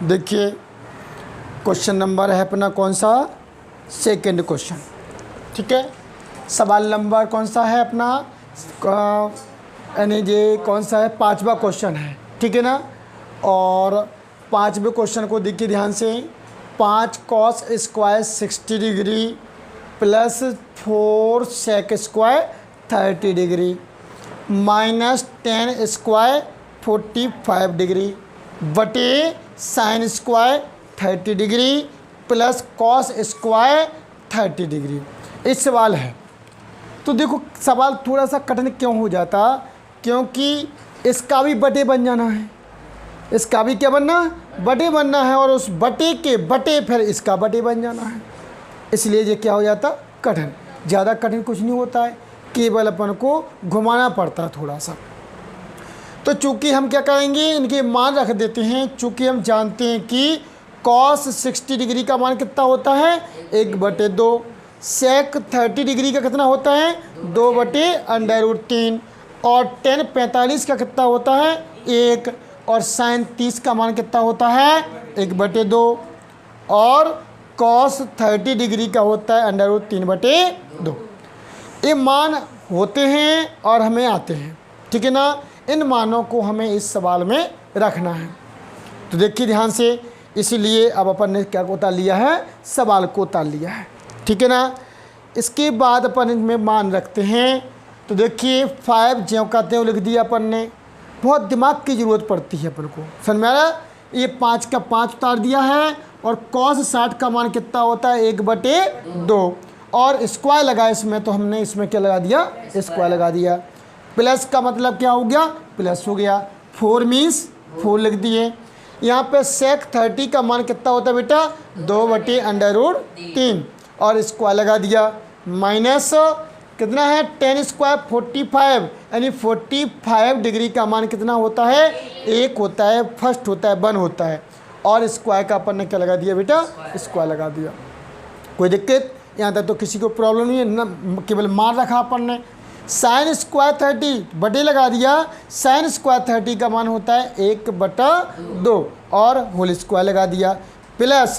देखिए question number है अपना कौन सा, सेकंड क्वेश्चन, ठीक है। सवाल नंबर कौन सा है अपना, यानी ये कौन सा है, पांचवा क्वेश्चन है, ठीक है ना। और पांचवें क्वेश्चन को देखिए ध्यान से, 5 cos square 60 degree plus 4 sec square 30 degree minus 10 square 45 degree बटे sine square 30 degree plus cos square 30 degree. इस सवाल है तो देखो सवाल थोड़ा सा कठिन क्यों हो जाता, क्योंकि इसका भी बटे बन जाना है, इसका भी क्या बनना, बटे बनना है, और उस बटे के बटे फिर इसका बटे बन जाना है, इसलिए ये क्या हो जाता कठिन। ज़्यादा कठिन कुछ नहीं होता है, केवल अपन को घुमाना पड़ता है थोड़ा सा। तो चूंकि हम क्या करेंगे, इनके मान रख देते हैं, चूंकि हम जानते हैं कि cos 60 डिग्री का मान कितना होता है 1/2, sec 30 डिग्री का कितना होता है 2/√3, और tan 45 का कितना होता है 1, और sin 30 का मान कितना होता है 1/2, और cos 30 डिग्री का होता है √3/2। ये मान होते हैं और हमें आते हैं, ठीक है ना। इन मानों को हमें इस सवाल में रखना है। तो देखिए ध्यान से, इसीलिए अब अपन ने क्या उतार लिया है, सवाल को उतार लिया है, ठीक है ना। इसके बाद अपन इनमें मान रखते हैं। तो देखिए 5 ज्यों कहते हैं लिख दिया अपन ने, बहुत दिमाग की ज़रूरत पड़ती है अपन को, समझ में आ रहा। ये 5 का 5 उतार दिया है, और cos 60 का मान कितना होता है 1/2, और स्क्वायर लगा इसमें, तो हमने इसमें क्या लगा दिया, स्क्वायर लगा दिया। प्लस का मतलब क्या हो गया, प्लस हो गया, 4 मीन्स 4 लिख दिए। यहाँ पे sec 30 का मान कितना होता है बेटा 2/√3, और स्क्वायर लगा दिया, माइनस कितना है 10 स्क्वायर 45, यानी 45 डिग्री का मान कितना होता है 1 होता है, फर्स्ट होता है 1 होता है, और स्क्वायर का अपन ने क्या लगा दिया बेटा, स्क्वायर लगा दिया। कोई दिक्कत यहाँ तक तो किसी को प्रॉब्लम नहीं है ना, केवल मान रखा अपन ने। साइन स्क्वायर 30 बटे लगा दिया, साइन स्क्वायर 30 का मान होता है 1/2, और होल स्क्वायर लगा दिया, प्लस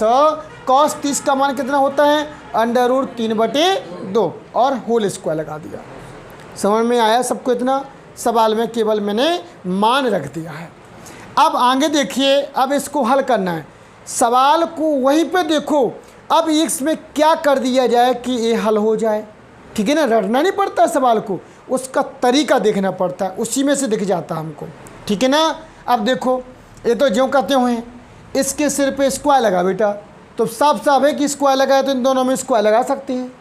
cos 30 का मान कितना होता है √3/2, और होल स्क्वायर लगा दिया। समझ में आया सबको, इतना सवाल में केवल मैंने मान रख दिया है। अब आगे देखिए, अब इसको हल करना है, सवाल को वहीं पे देखो, अब इसमें क्या कर दिया जाए कि ये हल हो जाए, ठीक है ना। रटना नहीं पड़ता सवाल को, उसका तरीका देखना पड़ता है, उसी में से दिख जाता है हमको, ठीक है ना। अब देखो ये तो ज्यों कहते हुए हैं, इसके सिर पे स्क्वायर लगा बेटा, तो साफ साफ है कि स्क्वायर लगाए तो इन दोनों में स्क्वायर लगा सकते हैं।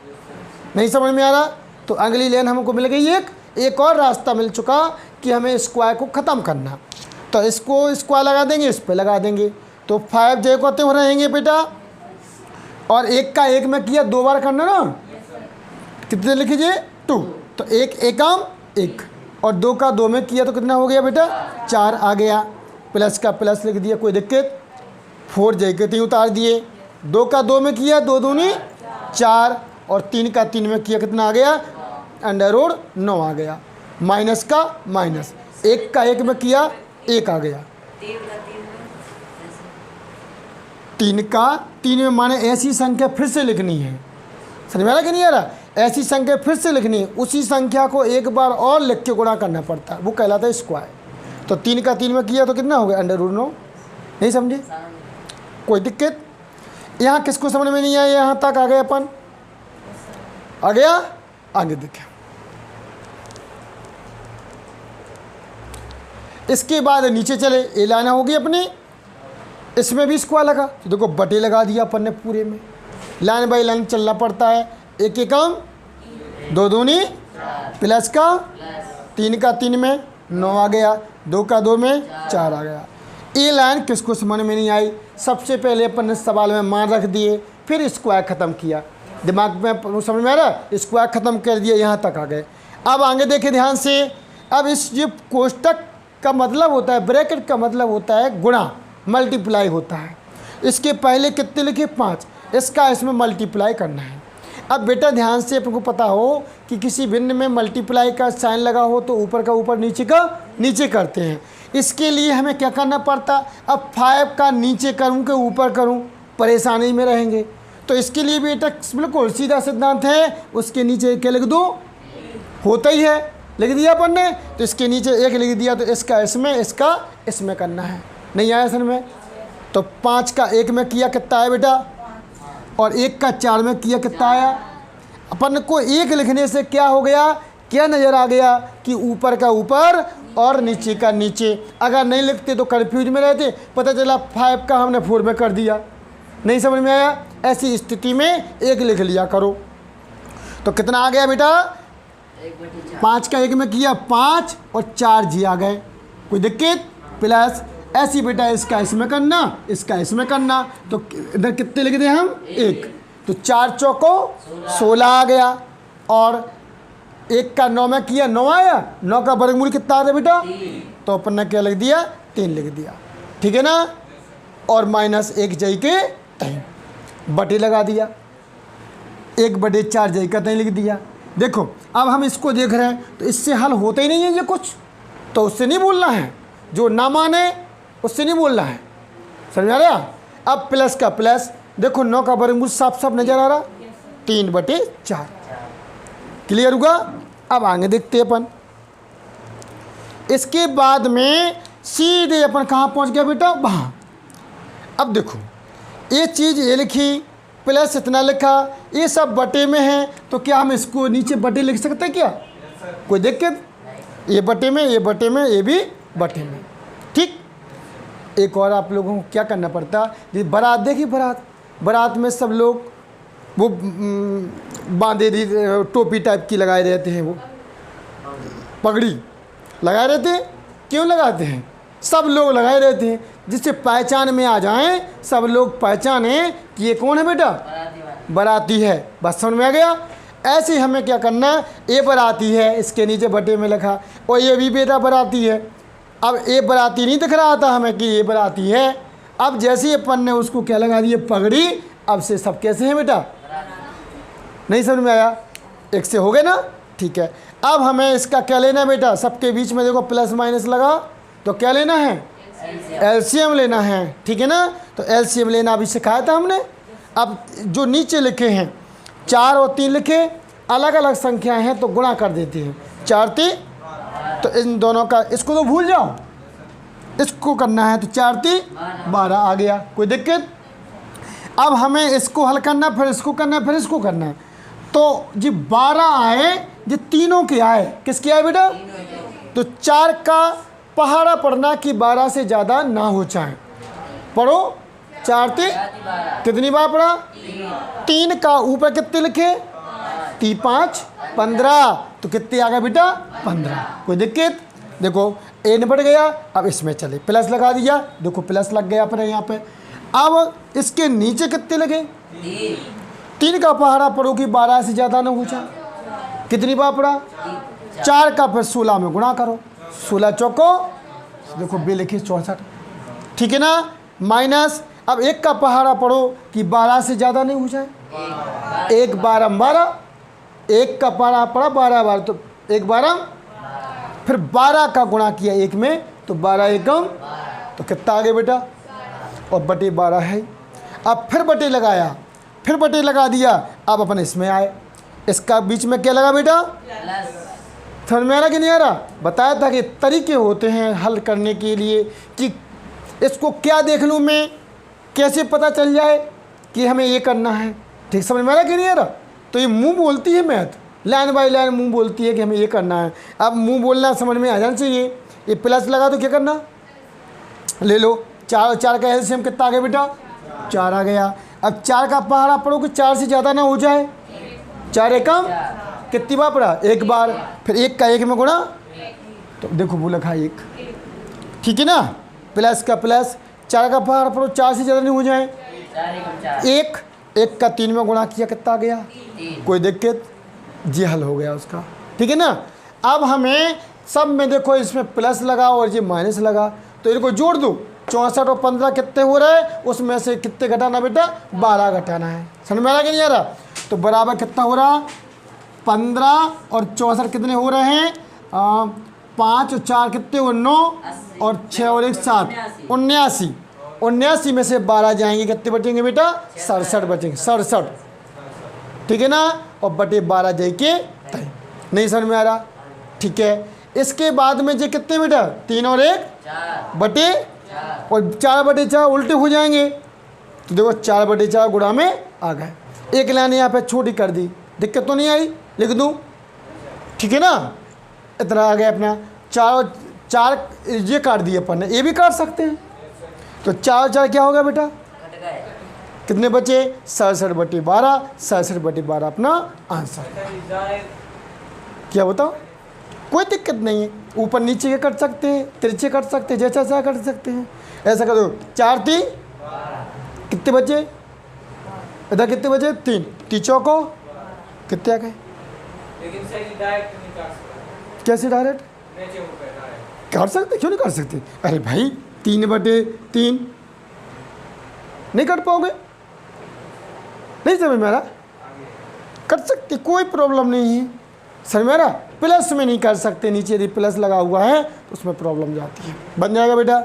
नहीं समझ में आ रहा, तो अगली लाइन हमको मिल गई एक और रास्ता मिल चुका कि हमें स्क्वायर को ख़त्म करना। तो इसको स्क्वायर लगा देंगे, इस पर लगा देंगे, तो 5 ज्यों कहते हुए रहेंगे बेटा, और 1 का 1 में किया 2 बार करना ना, कितने लिखिए 2, तो 1 एकम 1, और 2 का 2 में किया तो कितना हो गया बेटा 4 आ गया, प्लस का प्लस लिख दिया, कोई दिक्कत। 4 जगह उतार दिए, 2 का 2 में किया 2 दूनी 4, और 3 का 3 में किया कितना आ गया √9 आ गया, माइनस का माइनस, 1 का 1 में किया 1 आ गया, 3 का 3 में माने ऐसी संख्या फिर से लिखनी है, समझ में आ रहा कि नहीं आ रहा, ऐसी संख्या फिर से लिखनी है, उसी संख्या को एक बार और लिख के गुणा करना पड़ता है, वो कहलाता है स्क्वायर। तो 3 का 3 में किया तो कितना हो गया √9, नहीं समझे, कोई दिक्कत। यहाँ किसको समझ में नहीं आया, यहाँ तक आ गए अपन, आ गया, आगे देखें। इसके बाद नीचे चले, ये लाना होगी अपनी, इसमें भी स्क्वायर लगा, तो देखो बटे लगा दिया अपन ने पूरे में, लाइन बाई लाइन चलना पड़ता है, 1 एकम 2 दूनी प्लस का 3 का 3 में 9 आ गया, 2 का 2 में 4 आ गया। ये लाइन किसको समझ में नहीं आई, सबसे पहले अपन ने सवाल में मान रख दिए, फिर स्क्वायर ख़त्म किया, दिमाग में समझ में आ रहा, स्क्वायर ख़त्म कर दिया, यहाँ तक आ गए। अब आगे देखें ध्यान से, अब इस ये कोष्टक का मतलब होता है, ब्रैकेट का मतलब होता है गुणा, मल्टीप्लाई होता है। इसके पहले कितने लिखे 5, इसका इसमें मल्टीप्लाई करना है। अब बेटा ध्यान से आपको पता हो कि किसी भिन्न में मल्टीप्लाई का साइन लगा हो तो ऊपर का ऊपर नीचे का नीचे करते हैं, इसके लिए हमें क्या करना पड़ता, अब 5 का नीचे करूं कि ऊपर करूं, परेशानी में रहेंगे। तो इसके लिए बेटा बिल्कुल सीधा सिद्धांत है, उसके नीचे क्या लिख दो, होता ही है, लिख दिया अपन ने। तो इसके नीचे 1 लिख दिया, तो इसका इसमें, इसका इसमें करना है। नहीं आया सर में? तो 5 का 1 में किया कितना है बेटा, और 1 का 4 में किया कितना आया। अपन को 1 लिखने से क्या हो गया, क्या नज़र आ गया कि ऊपर का ऊपर और नीचे का नीचे। अगर नहीं लिखते तो कंफ्यूज में रहते, पता चला 5 का हमने 4 में कर दिया, नहीं समझ में आया। ऐसी स्थिति में 1 लिख लिया करो। तो कितना आ गया बेटा, 5 का 1 में किया 5 और 4 जी आ गए, कोई दिक्कत। प्लस ऐसी बेटा इसका इसमें करना, इसका इसमें करना, तो इधर कितने लिख दें हम, 1। तो 4 चौको 16 आ गया, और 1 का 9 में किया 9 आया, 9 का वर्गमूल कितना आ रहा बेटा, तो अपन ने क्या लिख दिया, 3 लिख दिया, ठीक है ना। और -1 जई के 3 बटे लगा दिया, 1/4 जई का 3 लिख दिया। देखो अब हम इसको देख रहे हैं, तो इससे हल होते ही नहीं है ये कुछ, तो उससे नहीं बोलना है, जो ना माने उससे नहीं बोलना है, समझ आ रहा। अब प्लस का प्लस, देखो 9 का वर्गमूल साफ साफ नजर आ रहा, 3/4, क्लियर हुआ। अब आगे देखते हैं अपन, इसके बाद में सीधे अपन कहाँ पहुँच गया बेटा, वहाँ। अब देखो ये चीज़ ये लिखी, प्लस इतना लिखा, ये सब बटे में है, तो क्या हम इसको नीचे बटे लिख सकते हैं क्या, कोई दिक्कत। ये बटे में, ये बटे में, ये भी बटे में, ठीक। एक और आप लोगों को क्या करना पड़ता, ये बारात देखी, बारात में सब लोग वो बांधे टोपी टाइप की लगाए रहते हैं, वो पगड़ी लगाए रहते हैं। क्यों लगाते हैं, सब लोग लगाए रहते हैं, जिससे पहचान में आ जाएं, सब लोग पहचाने कि ये कौन है बेटा, बाराती है। बस समझ में आ गया। ऐसे ही हमें क्या करना, ये बाराती है, इसके नीचे बटे में लिखा, और ये भी बेटा बाराती है। अब ये बाराती नहीं दिख रहा था हमें कि ये बाराती है, अब जैसे ही अपन ने उसको क्या लगा दिया, पगड़ी, अब से सब कैसे हैं बेटा, नहीं समझ में आया, एक से हो गए ना, ठीक है। अब हमें इसका क्या लेना है बेटा, सबके बीच में देखो प्लस माइनस लगा, तो क्या लेना है, एलसीएम लेना है, ठीक है ना। तो एलसीएम लेना अभी सिखाया था हमने। अब जो नीचे लिखे हैं 4 और 3 लिखे, अलग अलग संख्याएं हैं तो गुणा कर देते हैं, 4 3, तो इन दोनों का, इसको तो भूल जाओ, इसको करना है, तो 4 3 12 आ गया, कोई दिक्कत। अब हमें इसको हल करना, फिर इसको करना, फिर इसको करना है, तो जी 12 आए, ये तीनों के आए, किसके आए बेटा, तो 4 का पहाड़ा पढ़ना कि 12 से ज़्यादा ना हो जाए, पढ़ो। 4 3 कितनी बार पढ़ा, 3 का ऊपर कितने लिखे, 3 5 15, तो कितने आ गए बेटा, 15, कोई दिक्कत। देखो ए निपट गया, अब इसमें चले प्लस लगा दिया, देखो प्लस लग गया अपने यहाँ पे। अब इसके नीचे कितने लगे, 3 का पहाड़ा पढ़ो कि 12 से ज़्यादा ना हो जाए, कितनी बार पढ़ा, 4 का फिर 16 में गुणा करो, 16 चौको, देखो बे लिखी 64, ठीक है ना। माइनस, अब 1 का पहाड़ा पढ़ो कि 12 से ज़्यादा नहीं हो जाए, 1 12 12, 1 का पहाड़ा पढ़ा 12 बार, तो 1 12, फिर 12 का गुणा किया 1 में, तो 12 एकम, तो कितना आ गया बेटा, और बटे 12 है। अब फिर बटे लगाया, फिर बटे लगा दिया, अब अपन इसमें आए, इसका बीच में क्या लगा बेटा, समझ में आ रहा कि नहीं आ रहा। बताया था कि तरीके होते हैं हल करने के लिए, कि इसको क्या देख लूँ मैं, कैसे पता चल जाए कि हमें ये करना है, ठीक, समझ में आ रहा कि नहीं आ रहा। तो ये मुंह बोलती है मैथ, लाइन बाय लाइन मुंह बोलती है कि हमें ये करना है। अब मुंह बोलना समझ में आ जाना चाहिए। ये प्लस लगा तो क्या करना, ले लो, 4 का एलसीएम कितना आ गया बेटा, 4 आ गया। अब 4 का पहाड़ा पढ़ो कि 4 से ज़्यादा ना हो जाए, 4 एकम, कितनी बार पढ़ा, 1 बार, फिर 1 का 1 में गुणा, तो देखो वो लिखा 1, ठीक है ना। प्लस का प्लस, 4 का पहाड़ा पढ़ो 4 से ज़्यादा नहीं हो जाए, 1 का 3 में गुणा किया, कितना आ गया, कोई दिक्कत, जी हल हो गया उसका, ठीक है ना। अब हमें सब में देखो इसमें प्लस लगा और ये माइनस लगा, तो इनको जोड़ दो, 64 और 15 कितने हो रहे हैं, उसमें से कितने घटाना बेटा, 12 घटाना है, समझ में आ रहा कि नहीं आ रहा। तो बराबर कितना हो रहा, 15 और 64 कितने हो रहे हैं, 5 और 4 कितने हुए 9 और 6 और 1 7 79। 79 में से 12 जाएंगे, कितने बचेंगे बेटा 67 बचेंगे, 67। ठीक है ना, और बटे 12 जाए के तय। नहीं समझ में आ रहा? ठीक है। इसके बाद में जो कितने बेटा 3 और 1 बटे और 4 बटे 4 उल्टे हो जाएंगे, तो देखो 4 बटे 4 गुणा में आ गए। एक लाइन यहाँ पे छोटी कर दी, दिक्कत तो नहीं आई, लिख दूँ? ठीक है ना, इतना आ गया अपना। 4 और 4 ये काट दिए अपन ने, ये भी काट सकते हैं। तो 4 और 4 क्या होगा बेटा, कितने बचे 67 बटे 12, 67 बटे 12 अपना आंसर। क्या बताओ, कोई दिक्कत नहीं है, ऊपर नीचे के कट सकते हैं, तिरछे कट सकते हैं, जैसा जैसा कट सकते हैं। ऐसा कर दो, 4 3 कितने बचे, इधर कितने बचे 3 3 चौको कितने आ गए। लेकिन सर ये डायरेक्ट नहीं काट सकते। कैसे डायरेक्ट नीचे ऊपर डायरेक्ट काट सकते, क्यों नहीं काट सकते? अरे भाई 3 बटे 3 नहीं काट पाओगे, नहीं समझ में आ रहा? कर सकते, कोई प्रॉब्लम नहीं है, समझ में आ रहा? प्लस में नहीं कर सकते, नीचे यदि प्लस लगा हुआ है तो उसमें प्रॉब्लम जाती है। बन जाएगा बेटा।